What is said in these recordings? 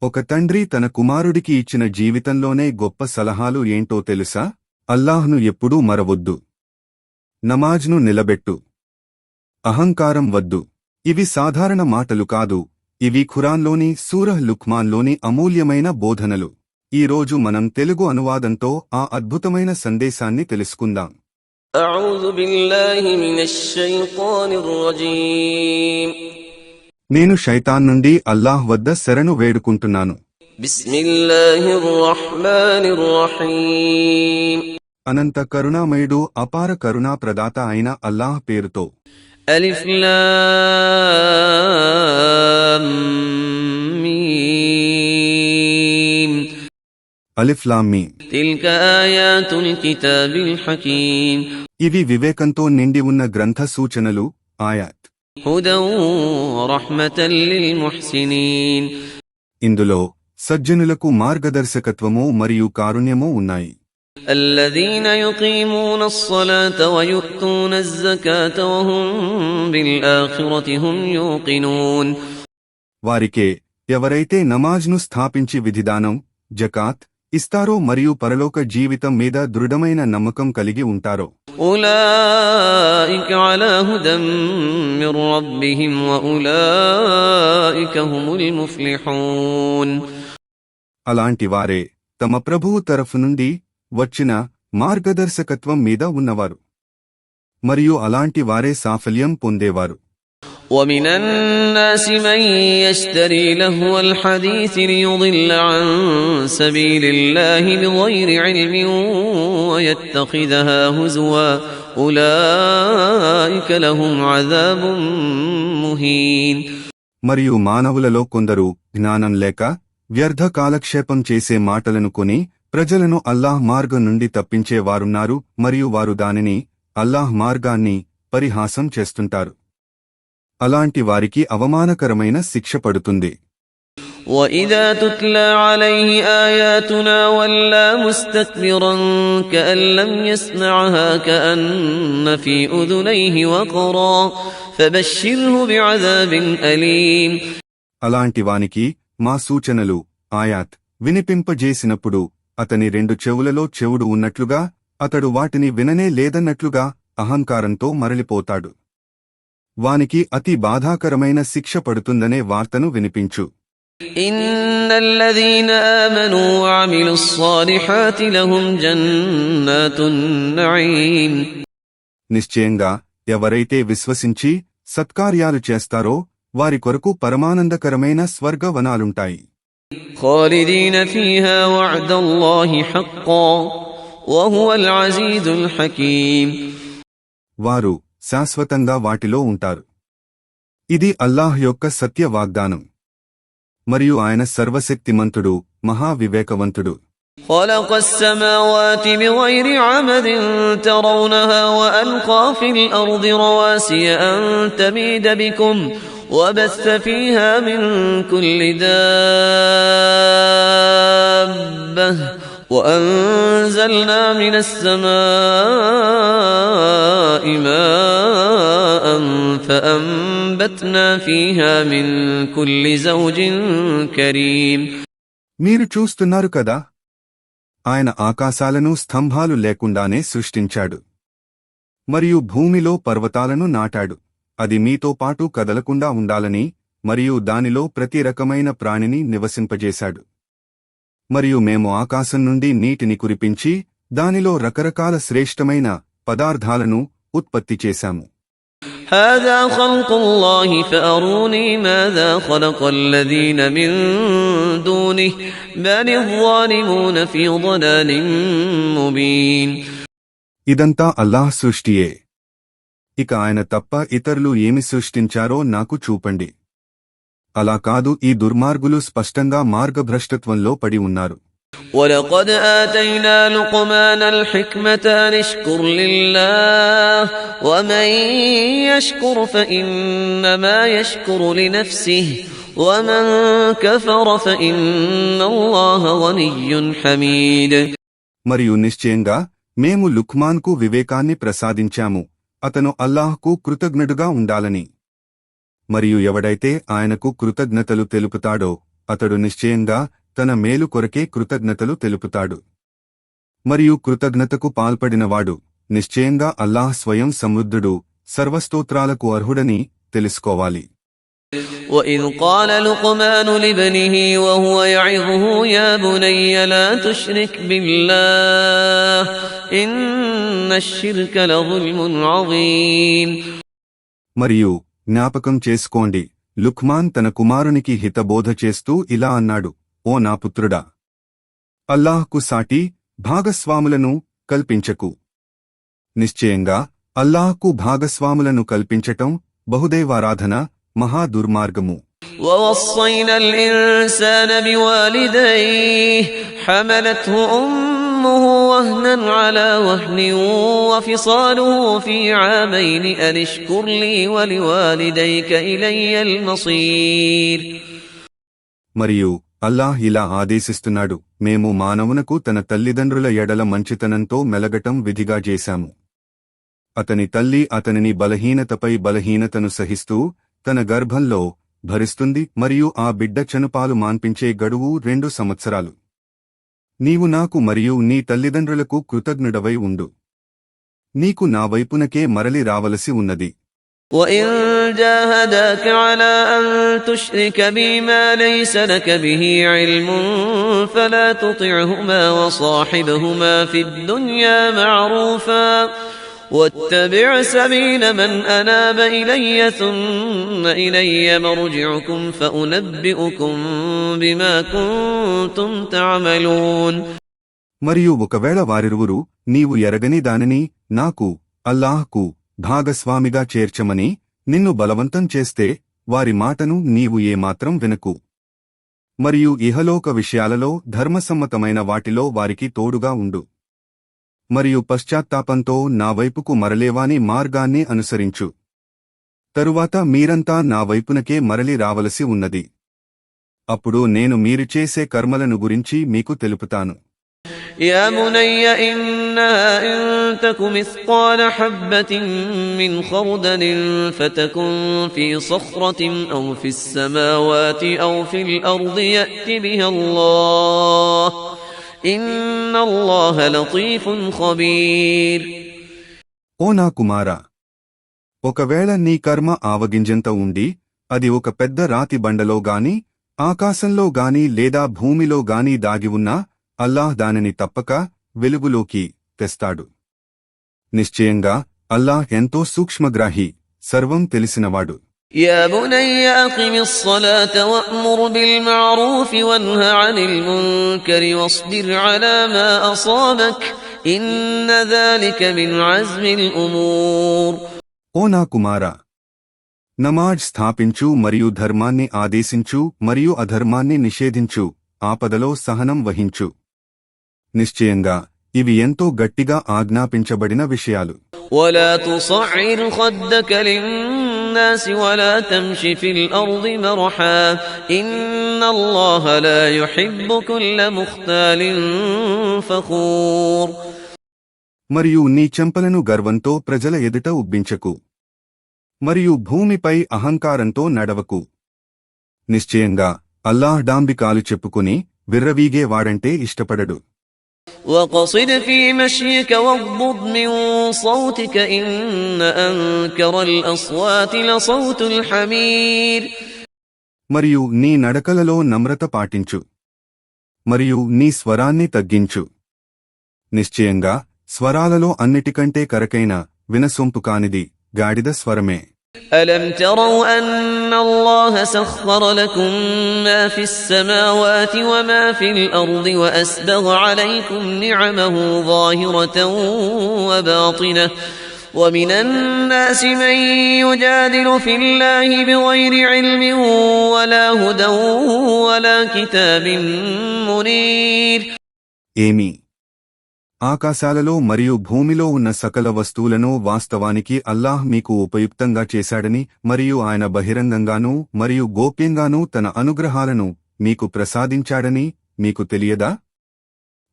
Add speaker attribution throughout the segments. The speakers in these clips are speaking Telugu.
Speaker 1: ఒక తండ్రి తన కుమారుడికి ఇచ్చిన జీవితంలోనే గొప్ప సలహాలు ఏంటో తెలుసా? అల్లాహ్ను ఎప్పుడూ మరవొద్దు. నమాజ్ను నిలబెట్టు. అహంకారం వద్దు. ఇవి సాధారణ మాటలు కాదు, ఇవి ఖురాన్లోని సూరహ్ లుక్మాన్లోని అమూల్యమైన బోధనలు. ఈ రోజు మనం తెలుగు అనువాదంతో ఆ అద్భుతమైన సందేశాన్ని తెలుసుకుందాం. నేను శైతాన్ నుండి అల్లాహ్ వద్ద శరణు వేడుకుంటున్నాను. అనంత కరుణామయుడు, అపార కరుణా ప్రదాత అయిన అల్లాహ్ పేరుతో.
Speaker 2: అలిఫ్ లామ్ మీమ్.
Speaker 1: అలిఫ్ లామ్ మీమ్.
Speaker 2: తిల్క ఆయాతుల్ కితాబిల్ హకీమ్.
Speaker 1: ఇవి వివేకంతో నిండి ఉన్న గ్రంథ సూచనలు, ఆయాత్.
Speaker 2: హుదన్ వరహ్మతన్ లిల్ ముహ్సినీన్.
Speaker 1: ఇందులో సజ్జనులకు మార్గదర్శకత్వము మరియు కారుణ్యము ఉన్నాయి.
Speaker 2: الذين يقيمون الصلاة ويؤتون الزكاة وهم بالآخرة هم يوقنون.
Speaker 1: వారికే ఎవరైతే నమాజ్ను స్థాపించి విధిదానం, జకాత్ ఇస్తారో మరియు పరలోక జీవితం మీద దృఢమైన నమ్మకం కలిగి ఉంటారో.
Speaker 2: أولئك على هدى من ربهم وأولئك هم المفلحون.
Speaker 1: అలాంటి వారే తమ ప్రభువు తరఫు నుండి వచ్చిన మార్గదర్శకత్వం మీద ఉన్నవారు, మరియు అలాంటి వారే సాఫల్యం పొందేవారు.
Speaker 2: ومن الناس من يشتري لهو الحديث ليضل عن سبيل الله بغير علم ويتخذها هزوا أولئك لهم عذاب مهين.
Speaker 1: మరియు మానవులలో కొందరు జ్ఞానం లేక వ్యర్థ కాలక్షేపం చేసే మాటలను కొని ప్రజలను అల్లాహ్ మార్గం నుండి తప్పించే వారున్నారు, మరియు వారు దానిని, అల్లాహ్ మార్గాన్ని పరిహాసం చేస్తుంటారు. అలాంటి వారికి అవమానకరమైన శిక్ష పడుతుంది.
Speaker 2: وَإِذَا تُتْلَى عَلَيْهِ آيَاتُنَا وَلَّى مُسْتَكْبِرًا كَأَن لَّمْ يَسْمَعْهَا كَأَنَّ فِي أُذُنَيْهِ وَقْرًا فَبَشِّرْهُ بِعَذَابٍ أَلِيمٍ.
Speaker 1: అలాంటి వానికి మా సూచనలు, ఆయాత్ వినిపింపజేసినప్పుడు అతని రెండు చెవులలో చెవుడు ఉన్నట్లుగా, అతడు వాటిని విననే లేదన్నట్లుగా అహంకారంతో మరలిపోతాడు. వానికి అతి బాధాకరమైన శిక్ష పడుతుందనే వార్తను వినిపించు.
Speaker 2: ఇన్నల్లదీన ఆమనూ వఅమిలుస్ సాలిహాతి లహుం జన్నాతున్ నঈమ్.
Speaker 1: నిశ్చయంగా ఎవరైతే విశ్వసించి సత్కార్యాలు చేస్తారో వారి కొరకు పరమానందకరమైన స్వర్గవనాలుంటాయి.
Speaker 2: ఖాలిదీన ఫీహా వఅదల్లాహి హక్కన్ వహువల్ అజీజుల్ హకీమ్.
Speaker 1: వారు శాశ్వతంగా వాటిలో ఉంటారు. ఇది అల్లాహ్ యొక్క సత్య వాగ్దానం, మరియు ఆయన సర్వశక్తిమంతుడు, మహావివేకవంతుడు.
Speaker 2: خلق السماوات بغير عمد ترونها وألقى في الأرض رواسي أن تميد بكم وبث فيها من كل دابة وأنزلنا من السماء ماء فأنبتنا فيها من كل زوج كريم.
Speaker 1: మీరు చూస్తున్నారు కదా, ఆయన ఆకాశాలను స్తంభాలు లేకుండానే సృష్టించాడు, మరియు భూమిలో పర్వతాలను నాటాడు. అది మీతో పాటు కదలకుండా ఉండాలని, మరియు దానిలో ప్రతి రకమైన ప్రాణిని నివసింపజేశాడు. మరియు మేము ఆకాశం నుండి నీటిని కురిపించి దానిలో రకరకాల శ్రేష్టమైన పదార్థాలను ఉత్పత్తి చేశాము.
Speaker 2: هذا خلق الله فأروني ماذا خلق الذين من دونه بل الظالمون في ضلال مبين.
Speaker 1: ఇదంతా అల్లాహ్ సృష్టియే. ఇక ఆయన తప్ప ఇతరులు ఏమి సృష్టించారో నాకు చూపండి. అలా కాదు, ఈ దుర్మార్గులు స్పష్టంగా మార్గభ్రష్టత్వంలో పడి ఉన్నారు.
Speaker 2: وَلَقَدْ آتَيْنَا لُقْمَانَ الْحِكْمَةَ أَنِ اشْكُرْ لِلَّهِ وَمَن يَشْكُرْ فَإِنَّمَا يَشْكُرُ لِنَفْسِهِ وَمَن كَفَرَ فَإِنَّ اللَّهَ غَنِيٌّ حَمِيدٌ.
Speaker 1: మరియు నిశ్చయంగా మేము లుక్మాన్కు వివేకాన్ని ప్రసాదించాము, అతను అల్లాహ్కు కృతజ్ఞుడుగా ఉండాలని. మరియు ఎవడైతే ఆయనకు కృతజ్ఞతలు తెలుపుతాడో అతడు నిశ్చయంగా తన మేలు కొరకే కృతజ్ఞతలు తెలుపుతాడు. మరియు కృతజ్ఞతకు పాల్పడినవాడు నిశ్చయంగా అల్లాహ్ స్వయం సమృద్ధుడు, సర్వస్తోత్రాలకు అర్హుడని తెలుసుకోవాలి.
Speaker 2: وَإِذْ قَالَ لُقْمَانُ لِابْنِهِ وَهُوَ يَعِظُهُ يَا بُنَيَّ لَا تُشْرِكْ بِاللَّهِ إِنَّ الشِّرْكَ لَظُلْمٌ عَظِيمٌ.
Speaker 1: మరియు జ్ఞాపకం చేసుకోండి, లుక్మాన్ తన కుమారునికి హితబోధ చేస్తూ ఇలా అన్నాడు, ఓ నా పుత్రుడా, అల్లాహ్కు సాటి భాగస్వాములను కల్పించకు. నిశ్చయంగా అల్లాహ్కు భాగస్వాములను కల్పించటం బహుదైవారాధన మహా దుర్మార్గము.
Speaker 2: وَوَصَّيْنَا الْإِنسَانَ بِوَالِدَيْهِ حَمَلَتْهُ أُمُّهُ وَهْنًا عَلَى وَهْنٍ وَفِصَالُهُ فِي عَامَيْنِ أَنِ اشْكُرْ لِي وَلِوَالِدَيْكَ إِلَيَّ الْمَصِيرُ.
Speaker 1: మరియు అల్లాహ్ ఇలా ఆదేశిస్తున్నాడు, మేము మానవునకు తన తల్లిదండ్రుల ఎడల మంచితనంతో మెలగటం విధిగా చేశాము. అతని తల్లి అతనిని బలహీనతపై బలహీనతను సహిస్తూ తన గర్భంలో భరిస్తుంది మరియు ఆ బిడ్డ చనుపాలు మాన్పించే గడువు 2 సంవత్సరాలు. నీవు నాకు మరియు నీ తల్లిదండ్రులకు కృతజ్ఞుడవై ఉండు. నీకు నా వైపునకే మరలి రావలసి ఉన్నది.
Speaker 2: وَإِن جَاهَدَاكَ عَلَىٰ أَن تُشْرِكَ بِي مَا لَيْسَ لَكَ بِهِ عِلْمٌ فَلَا تُطِعْهُمَا وَصَاحِبْهُمَا فِي الدُّنْيَا مَعْرُوفًا وَاتَّبِعْ سَبِيلَ مَنْ أَنَابَ إِلَيَّ ثُمَّ إِلَيَّ مَرْجِعُكُمْ فَأُنَبِّئُكُم بِمَا كُنتُمْ تَعْمَلُونَ.
Speaker 1: మరియు ఒకవేళ వారిరువురు నీవు ఎరగని దానిని నాకు అల్లాహ్కు భాగస్వామిగా చేర్చమని నిన్ను బలవంతం చేస్తే వారి మాటను నీవు ఏమాత్రం వినకు. మరియు ఇహలోక విషయాలలో ధర్మసమ్మతమైన వాటిలో వారికి తోడుగా ఉండు. మరియు పశ్చాత్తాపంతో నా వైపుకు మరలేవాని మార్గాన్ని అనుసరించు. తరువాత మీరంతా నా వైపునకే మరలి రావలసి ఉన్నది. అప్పుడు నేను మీరు చేసే కర్మలను గురించి మీకు తెలుపుతాను.
Speaker 2: يا بني إنها إن تك مثقال حبة من خردل فتكن في صخرة أو في السماوات أو في الأرض يأت بها الله إن الله لطيف خبير.
Speaker 1: ఓ నా కుమారా, ఒకవేళ నీ కర్మ ఆవగింజంత ఉండి అది ఒక పెద్ద రాతి బండలో గాని ఆకాశంలో గాని లేదా భూమిలో గాని దాగి ఉన్నా అల్లాహ్ దానిని తప్పక వెలుగులోకి తెస్తాడు. నిశ్చయంగా అల్లాహ్ ఎంతో సూక్ష్మగ్రాహి, సర్వం తెలిసినవాడు.
Speaker 2: يا بني أقم الصلاة وأمر بالمعروف وانه عن المنكر واصبر على ما أصابك إن ذلك من عزم الأمور.
Speaker 1: ఓ నా కుమారా, నమాజ్ స్థాపించు మరియు ధర్మాన్ని ఆదేశించు మరియు అధర్మాన్ని నిషేధించు, ఆపదలో సహనం వహించు. నిశ్చయంగా ఇవి ఎంతో గట్టిగా ఆజ్ఞాపించబడిన విషయాలు.
Speaker 2: ولا تصعر خدك للناس ولا تمش في الأرض مرحا إن الله لا يحب كل مختال فخور.
Speaker 1: మరియు నీ చెంపలను గర్వంతో ప్రజల ఎదుట ఉబ్బించకు, మరియు భూమిపై అహంకారంతో నడవకు. నిశ్చయంగా అల్లాహ్ డాంబికాలు చెప్పుకుని విర్రవీగే వాడంటే ఇష్టపడడు.
Speaker 2: وقصد في مشيك واغضض من صوتك إن أنكر الأصوات لصوت الحمير.
Speaker 1: మరియు నీ నడకలలో నమ్రత పాటించు, మరియు నీ స్వరాన్ని తగ్గించు. నిశ్చయంగా స్వరాలలో అన్నిటికంటే కరకైన వినసొంపు కానిది గాడిద స్వరమే.
Speaker 2: ألم تروا أن الله سخر لكم ما في السماوات وما في الأرض وأسبغ عليكم نعمه ظاهرة وباطنة ومن الناس من يجادل في الله بغير علم ولا هدى ولا كتاب منير.
Speaker 1: ఏమి ఆకాశాలలో మరియు భూమిలో ఉన్న సకల వస్తువులను వాస్తవానికి అల్లాహ్ మీకు ఉపయుక్తంగా చేశాడని మరియు ఆయన బహిరంగంగానూ మరియు గోప్యంగానూ తన అనుగ్రహాలను మీకు ప్రసాదించాడని మీకు తెలియదా?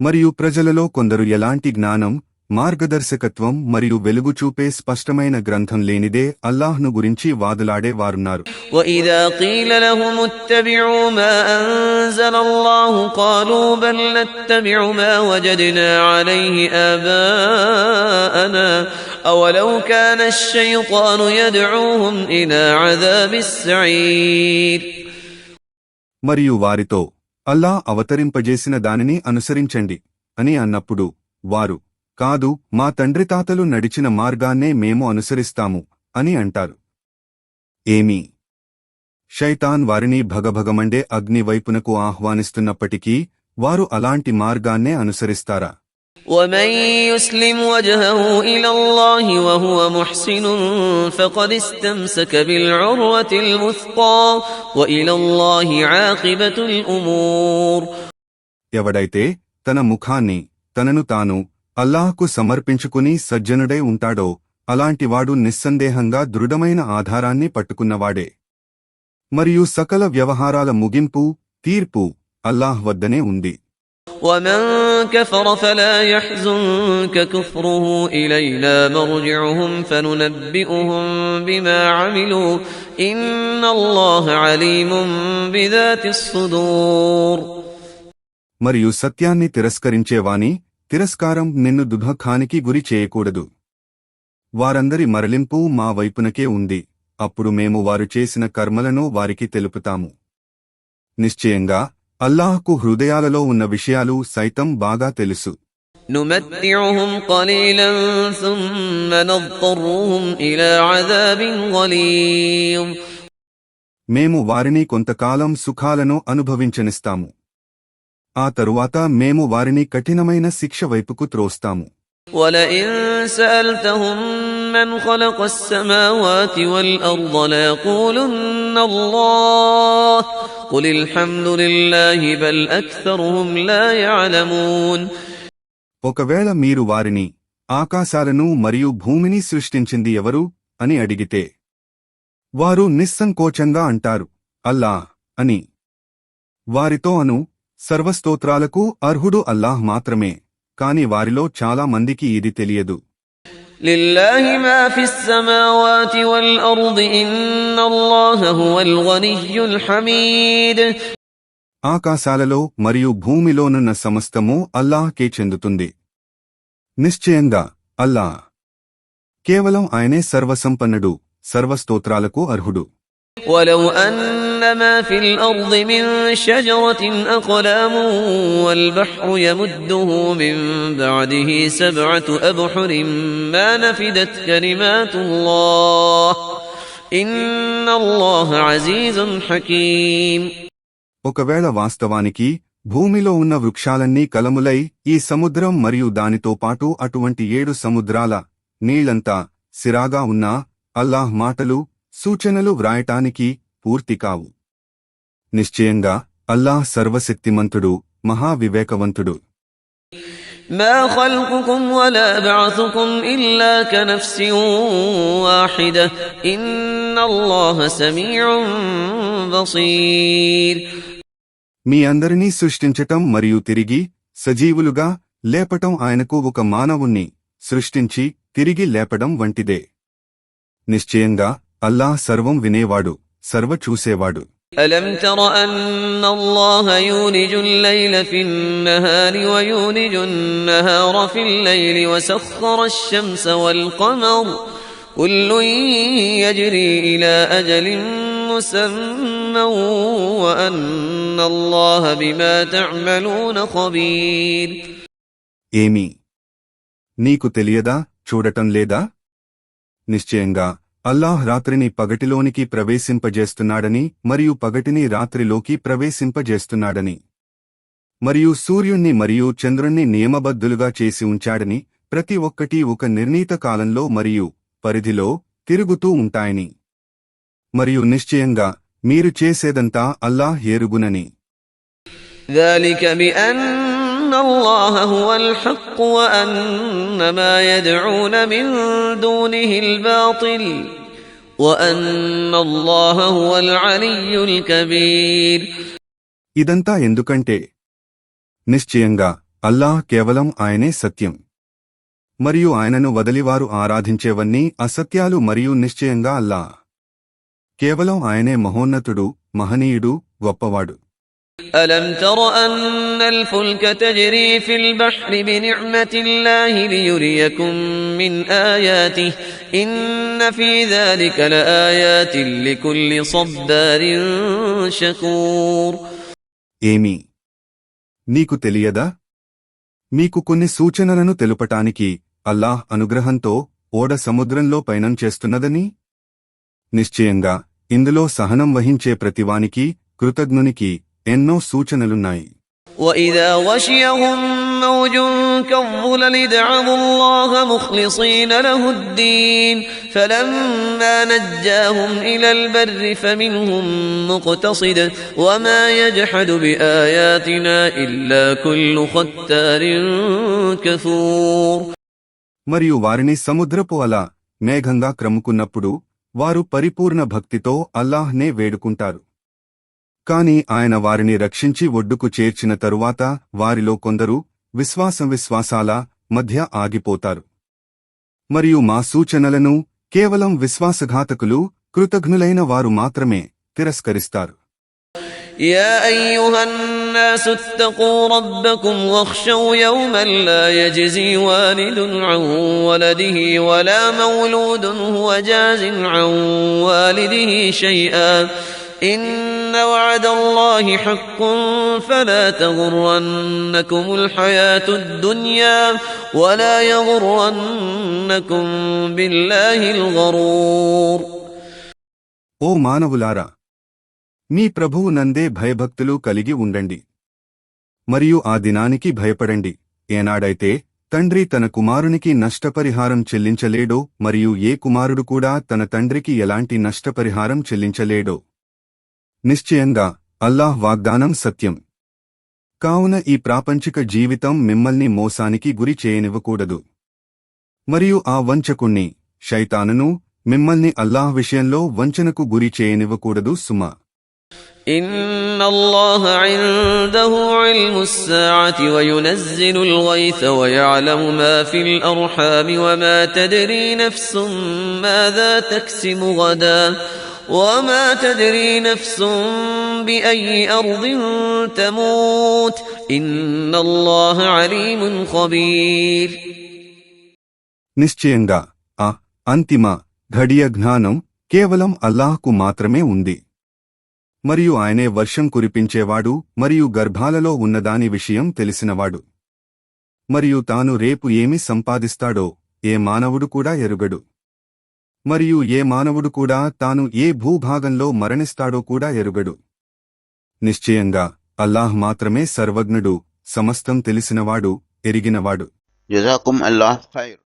Speaker 1: మరియు ప్రజలలో కొందరు ఎలాంటి జ్ఞానం మార్గదర్శకత్వం మరియు వెలుగు చూపే స్పష్టమైన గ్రంథం లేనిదే అల్లాహ్ను గురించి వాదులాడే వారున్నారు.
Speaker 2: وَإِذَا قِيلَ لَهُمُ اتَّبِعُوا مَا أَنزَلَ اللَّهُ قَالُوا بَلْ نَتَّبِعُ مَا وَجَدْنَا عَلَيْهِ آبَاءَنَا أَوَلَوْ كَانَ الشَّيْطَانُ يَدْعُوهُمْ إِلَى عَذَابِ السَّعِيرِ.
Speaker 1: మరియు వారితో అల్లా అవతరింపజేసిన దానిని అనుసరించండి అని అన్నప్పుడు వారు, కాదు, మా తండ్రితాతలు నడిచిన మార్గాన్నే మేము అనుసరిస్తాము అని అంటారు. ఏమీ శైతాన్ వారిని భగభగమండే అగ్ని వైపునకు ఆహ్వానిస్తున్నప్పటికీ వారు అలాంటి మార్గాన్నే అనుసరిస్తారా?
Speaker 2: وَمَن يُسْلِمْ وَجْهَهُ إِلَى اللَّهِ وَهُوَ مُحْسِنٌ فَقَدِ اسْتَمْسَكَ بِالْعُرْوَةِ الْوُثْقَى وَإِلَى اللَّهِ عَاقِبَةُ الْأُمُورِ.
Speaker 1: ఎవడైతే తన ముఖాన్ని తనను తాను అల్లాహ్కు సమర్పించుకుని సజ్జనుడై ఉంటాడో అలాంటివాడు నిస్సందేహంగా దృఢమైన ఆధారాన్ని పట్టుకున్నవాడే. మరియు సకల వ్యవహారాల ముగింపు, తీర్పు అల్లాహ్ వద్దనే ఉంది.
Speaker 2: وَمَن كَفَرَ فَلَا يَحْزُنكَ كُفْرُهُ إِلَيْنَا مَرْجِعُهُمْ فَنُنَبِّئُهُم بِمَا عَمِلُوا إِنَّ اللَّهَ عَلِيمٌ بِذَاتِ الصُّدُورِ.
Speaker 1: మరియు సత్యాన్ని తిరస్కరించేవాని తిరస్కారం నిన్ను దుఃఖానికి గురి చేయకూడదు. వారందరి మరలింపు మా వైపునకే ఉంది, అప్పుడు మేము వారు చేసిన కర్మలను వారికి తెలుపుతాము. నిశ్చయంగా అల్లాహ్కు హృదయాలలో ఉన్న విషయాలు సైతం బాగా తెలుసు.
Speaker 2: نُمَتِّعُهُمْ قَلِيلًا ثُمَّ نَضْطَرُّهُمْ إِلَى عَذَابٍ غَلِيظٍ.
Speaker 1: మేము వారిని కొంతకాలం సుఖాలను అనుభవించనిస్తాము, ఆ తరువాత మేము వారిని కఠినమైన శిక్ష వైపుకు త్రోస్తాము.
Speaker 2: وَلَئِن سَأَلْتَهُم مَّنْ خَلَقَ السَّمَاوَاتِ وَالْأَرْضَ لَيَقُولُنَّ اللَّهُ قُلِ الْحَمْدُ لِلَّهِ بَلْ أَكْثَرُهُمْ لَا يَعْلَمُونَ.
Speaker 1: ఒకవేళ మీరు వారిని, ఆకాశాలను మరియు భూమిని సృష్టించింది ఎవరు అని అడిగితే వారు నిస్సంకోచంగా అంటారు, అల్లాహ్ అని. వారితో అను, సర్వస్తోత్రాలకు అర్హుడు అల్లాహ్ మాత్రమే, కాని వారిలో చాలా మందికి ఇది తెలియదు.
Speaker 2: لِلَّهِ مَا فِي السَّمَاوَاتِ وَالْأَرْضِ إِنَّ اللَّهَ هُوَ الْغَنِيُّ الْحَمِيدُ.
Speaker 1: ఆకాశాలలో మరియు భూమిలోనున్న సమస్తము అల్లాహ్కే చెందుతుంది. నిశ్చయంగా అల్లాహ్ కేవలం ఆయనే సర్వసంపన్నుడు, సర్వస్తోత్రాలకు అర్హుడు.
Speaker 2: وَلَوْ أَنَّ مَا فِي الْأَرْضِ مِن شَجَرَةٍ أَقْلَامٌ وَالْبَحْرُ يَمُدُّهُ مِن بَعْدِهِ سَبْعَةُ أَبْحُرٍ مَا نَفِدَتْ كَلِمَاتُ اللَّهِ إِنَّ اللَّهَ عَزِيزٌ حَكِيمٌ. ఒకవేళ వాస్తవానికి భూమిలో ఉన్న వృక్షాలన్నీ కలములై ఈ సముద్రం మరియు దానితో పాటు అటువంటి 7 సముద్రాల నీళ్లంతా సిరాగా ఉన్నా అల్లాహ్ మాటలు, సూచనలు వ్రాయటానికి పూర్తి కావు. నిశ్చయంగా అల్లాహ్ సర్వశక్తిమంతుడు, మహావివేకవంతుడు. ما خلقكم ولا بعثكم إلا كنفس واحدة إن الله سميع بصير.
Speaker 1: మీ అందరినీ సృష్టించటం మరియు తిరిగి సజీవులుగా లేపటం ఆయనకు ఒక మానవుణ్ణి సృష్టించి తిరిగి లేపడం వంటిదే. నిశ్చయంగా అల్లాహ్ సర్వం వినేవాడు, సర్వ చూసేవాడు.
Speaker 2: ألم تر أن الله يولج الليل في النهار ويولج النهار في الليل وسخر الشمس والقمر كل يجري إلى أجل مسمى وأن الله بما تعملون خبير.
Speaker 1: ఏమి నీకు తెలియదా, చూడటం లేదా? నిశ్చయంగా అల్లాహ్ రాత్రిని పగటిలోనికి ప్రవేశింపజేస్తున్నాడని మరియు పగటిని రాత్రిలోకి ప్రవేశింపజేస్తున్నాడని మరియు సూర్యుణ్ణి మరియు చంద్రుణ్ణి నియమబద్ధులుగా చేసి ఉంచాడని, ప్రతి ఒక్కటీ ఒక నిర్ణీత కాలంలో మరియు పరిధిలో తిరుగుతూ ఉంటాయని, మరియు నిశ్చయంగా మీరు చేసేదంతా అల్లాహ్ ఎరుగునని.
Speaker 2: ذلك بأن الله هو الحق وأن ما يدعون من دونه الباطل وأن الله هو العلي الكبير.
Speaker 1: ఇదంతా ఎందుకంటే నిశ్చయంగా అల్లాహ్ కేవలం ఆయనే సత్యం మరియు ఆయనను వదిలివారు ఆరాధించేవన్నీ అసత్యాలు మరియు నిశ్చయంగా అల్లాహ్ కేవలం ఆయనే మహోన్నతుడు, మహనీయుడు, గొప్పవాడు.
Speaker 2: ألم تر أن الفلك تجري في البحر بنعمة الله ليريكم من آياته إن في ذلك لآيات لكل صبار شكور.
Speaker 1: ఏమి నీకు తెలియదా? మీకు కొన్ని సూచనలను తెలుపటానికి అల్లాహ్ అనుగ్రహంతో ఓడ సముద్రంలో పయనం చేస్తున్నదని. నిశ్చయంగా ఇందులో సహనం వహించే ప్రతివానికి, కృతజ్ఞునికి ఎన్నో సూచనలున్నాయి.
Speaker 2: وإذا غشيهم موج كالظلل دعوا الله مخلصين له الدين فلما نجاهم إلى البر فمنهم مقتصد وما يجحد بآياتنا إلا كل ختار كفور.
Speaker 1: మరియు వారిని సముద్రపు అల మేఘంగా క్రముకున్నప్పుడు వారు పరిపూర్ణ భక్తితో అల్లాహ్నే వేడుకుంటారు. కాని ఆయన వారిని రక్షించి ఒడ్డుకు చేర్చిన తరువాత వారిలో కొందరు విశ్వాసాల మధ్య ఆగిపోతారు. మరియు మా సూచనలను కేవలం విశ్వాసఘాతకులు, కృతజ్ఞులైన వారు మాత్రమే తిరస్కరిస్తారు.
Speaker 2: يا أيها الناس اتقوا ربكم واخشوا يوما لا يجزي والد عن ولده ولا مولود هو جاز عن والده شيئا إن وعد الله حق فلا تغرنكم الحياة الدنيا ولا يغرنكم بالله الغرور.
Speaker 1: ఓ మానవులారా, మీ ప్రభువు నందే భయభక్తులు కలిగి ఉండండి. మరియు ఆ దినానికి భయపడండి, ఏనాడైతే తండ్రి తన కుమారునికి నష్టపరిహారం చెల్లించలేడో మరియు ఏ కుమారుడు కూడా తన తండ్రికి ఎలాంటి నష్టపరిహారం చెల్లించలేడో. నిశ్చయంగా అల్లాహ్ వాగ్దానం సత్యం. కావున ఈ ప్రాపంచిక జీవితం మిమ్మల్ని మోసానికి గురి చేయనివ్వకూడదు. మరియు ఆ వంచకుణ్ణి, శైతానును మిమ్మల్ని అల్లాహ్ విషయంలో వంచనకు గురి చేయనివ్వకూడదు సుమా.
Speaker 2: إن الله عنده علم الساعة وينزل الغيث ويعلم ما في الأرحام وما تدري نفس ماذا تكسب غدا وما تدري نفس بأي أرض تموت إن الله عليم خبير.
Speaker 1: నిశ్చయంగా ఆ అంతిమ ఘడియ జ్ఞానం కేవలం అల్లాహ్కు మాత్రమే ఉంది. మరియు ఆయనే వర్షం కురిపించేవాడు మరియు గర్భాలలో ఉన్నదాని విషయం తెలిసినవాడు. మరియు తాను రేపు ఏమి సంపాదిస్తాడో ఏ మానవుడు కూడా ఎరుగడు. మరియు ఏ మానవుడు కూడా తాను ఏ భూభాగంలో మరణిస్తాడో కూడా ఎరుగడు. నిశ్చయంగా అల్లాహ్ మాత్రమే సర్వజ్ఞుడు, సమస్తం తెలిసినవాడు, ఎరిగినవాడు.
Speaker 3: జజాకుం అల్లాహ్ ఖైర్.